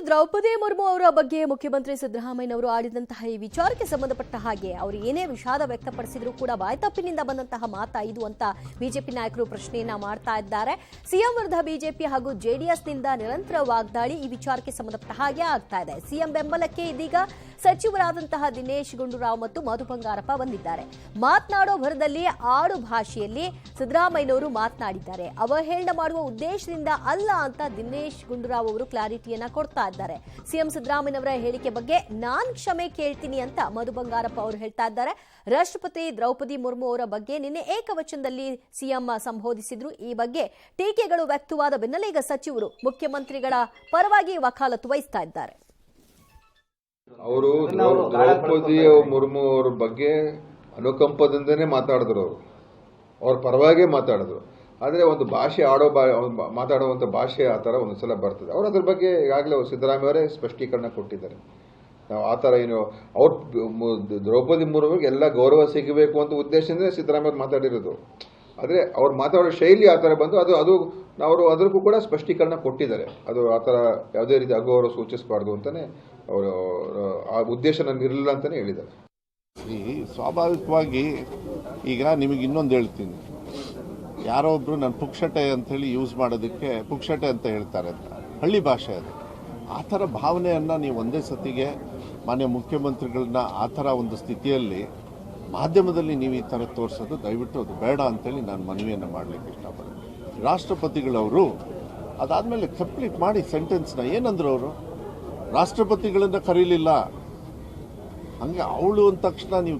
ದ್ರೌಪದಿ ಮುರ್ಮು ಅವರ ಬಗ್ಗೆ ಮುಖ್ಯಮಂತ್ರಿ ಸಿದ್ದರಾಮಯ್ಯನವರು ಆಡಿದಂತಹ ಈ ವಿಚಾರಕ್ಕೆ ಸಂಬಂಧಪಟ್ಟ ಹಾಗೆ ಅವರು ಏನೇ ವಿಷಾದ ವ್ಯಕ್ತಪಡಿಸಿದ್ರು ಕೂಡ ಬಾಯ್ತಪ್ಪಿನಿಂದ ಬಂದಂತಹ ಮಾತಾ ಇದು ಅಂತ ಬಿಜೆಪಿ ನಾಯಕರು ಪ್ರಶ್ನೆಯನ್ನ ಮಾಡ್ತಾ ಇದ್ದಾರೆ. ಸಿಎಂ ವಿರುದ್ಧ ಬಿಜೆಪಿ ಹಾಗೂ ಜೆಡಿಎಸ್ನಿಂದ ನಿರಂತರ ವಾಗ್ದಾಳಿ ಈ ವಿಚಾರಕ್ಕೆ ಸಂಬಂಧಪಟ್ಟ ಹಾಗೆ ಆಗ್ತಾ ಇದೆ. ಸಿಎಂ ಬೆಂಬಲಕ್ಕೆ ಇದೀಗ ಸಚಿವರಾದಂತಹ ದಿನೇಶ್ ಗುಂಡೂರಾವ್ ಮತ್ತು ಮಧು ಬಂಗಾರಪ್ಪ ಬಂದಿದ್ದಾರೆ. ಮಾತನಾಡೋ ಭರದಲ್ಲಿ ಆಡು ಭಾಷೆಯಲ್ಲಿ ಸಿದ್ದರಾಮಯ್ಯನವರು ಮಾತನಾಡಿದ್ದಾರೆ. ಅವಹೇಳನ ಮಾಡುವ ಉದ್ದೇಶದಿಂದ ಅಲ್ಲ ಅಂತ ದಿನೇಶ್ ಗುಂಡೂರಾವ್ ಅವರು ಕ್ಲಾರಿಟಿಯನ್ನ ಕೊಡ್ತಾ ಇದ್ದಾರೆ. ಸಿಎಂ ಸಿದ್ದರಾಮಯ್ಯನವರ ಹೇಳಿಕೆ ಬಗ್ಗೆ ನಾನ್ ಕ್ಷಮೆ ಕೇಳ್ತೀನಿ ಅಂತ ಮಧು ಬಂಗಾರಪ್ಪ ಅವರು ಹೇಳ್ತಾ ಇದ್ದಾರೆ. ರಾಷ್ಟ್ರಪತಿ ದ್ರೌಪದಿ ಮುರ್ಮು ಅವರ ಬಗ್ಗೆ ನಿನ್ನೆ ಏಕವಚನದಲ್ಲಿ ಸಿಎಂ ಸಂಬೋಧಿಸಿದ್ರು. ಈ ಬಗ್ಗೆ ಟೀಕೆಗಳು ವ್ಯಕ್ತವಾದ ಬೆನ್ನಲ್ಲೇ ಈಗ ಸಚಿವರು ಮುಖ್ಯಮಂತ್ರಿಗಳ ಪರವಾಗಿ ವಕಾಲತ್ತು ವಹಿಸ್ತಾ ಇದ್ದಾರೆ. ಅವರು ದ್ರೌಪದಿ ಮುರ್ಮು ಅವ್ರ ಬಗ್ಗೆ ಅನುಕಂಪದಿಂದನೇ ಮಾತಾಡಿದ್ರು. ಅವ್ರ ಪರವಾಗಿ ಮಾತಾಡಿದ್ರು. ಆದರೆ ಒಂದು ಭಾಷೆ ಮಾತಾಡುವಂಥ ಭಾಷೆ ಆ ಥರ ಒಂದು ಸಲ ಬರ್ತದೆ. ಅವರು ಅದ್ರ ಬಗ್ಗೆ ಈಗಾಗಲೇ ಸಿದ್ದರಾಮಯ್ಯ ಅವರೇ ಸ್ಪಷ್ಟೀಕರಣ ಕೊಟ್ಟಿದ್ದಾರೆ. ನಾವು ಆ ಥರ ಏನು ಅವ್ರು ದ್ರೌಪದಿ ಮುರ್ಮುಗೆ ಎಲ್ಲ ಗೌರವ ಸಿಗಬೇಕು ಅಂತ ಉದ್ದೇಶದಿಂದ ಸಿದ್ದರಾಮಯ್ಯ ಮಾತಾಡಿರೋದು. ಆದರೆ ಅವ್ರು ಮಾತಾಡೋ ಶೈಲಿ ಆ ಥರ ಬಂದು ಅದು ಅವರು ಅದಕ್ಕೂ ಕೂಡ ಸ್ಪಷ್ಟೀಕರಣ ಕೊಟ್ಟಿದ್ದಾರೆ. ಅದು ಆ ಥರ ಯಾವುದೇ ರೀತಿ ಅಗೌರವ ಸೂಚಿಸಬಾರ್ದು ಅಂತಲೇ ಅವರು ಆ ಉದ್ದೇಶ ನನಗಿರಲಿಲ್ಲ ಅಂತಲೇ ಹೇಳಿದ್ದಾರೆ. ಸ್ವಾಭಾವಿಕವಾಗಿ ಈಗ ನಿಮಗೆ ಇನ್ನೊಂದು ಹೇಳ್ತೀನಿ, ಯಾರೋ ಒಬ್ರು ನಾನು ಪುಕ್ಷಟೆ ಅಂಥೇಳಿ ಯೂಸ್ ಮಾಡೋದಕ್ಕೆ ಪುಕ್ಷಟೆ ಅಂತ ಹೇಳ್ತಾರೆ ಅಂತ, ಹಳ್ಳಿ ಭಾಷೆ ಅದು. ಆ ಥರ ಭಾವನೆಯನ್ನು ನೀವು ಒಂದೇ ಸತಿಗೆ ಮಾನ್ಯ ಮುಖ್ಯಮಂತ್ರಿಗಳನ್ನ ಆ ಥರ ಒಂದು ಸ್ಥಿತಿಯಲ್ಲಿ ಮಾಧ್ಯಮದಲ್ಲಿ ನೀವು ಈ ಥರ ತೋರಿಸೋದು ದಯವಿಟ್ಟು ಅದು ಬೇಡ ಅಂತೇಳಿ ನಾನು ಮನವಿಯನ್ನು ಮಾಡಲಿಕ್ಕೆ ಇಷ್ಟಪಡ್ತೀನಿ. ರಾಷ್ಟ್ರಪತಿಗಳವರು ಅದಾದಮೇಲೆ ಕಂಪ್ಲೀಟ್ ಮಾಡಿ ಸೆಂಟೆನ್ಸ್ನ ಏನಂದ್ರು ಅವರು ರಾಷ್ಟ್ರಪತಿಗಳನ್ನ ಕರೀಲಿಲ್ಲ, ಹಂಗೆ ಅವಳು ಅಂದ ತಕ್ಷಣ ನೀವು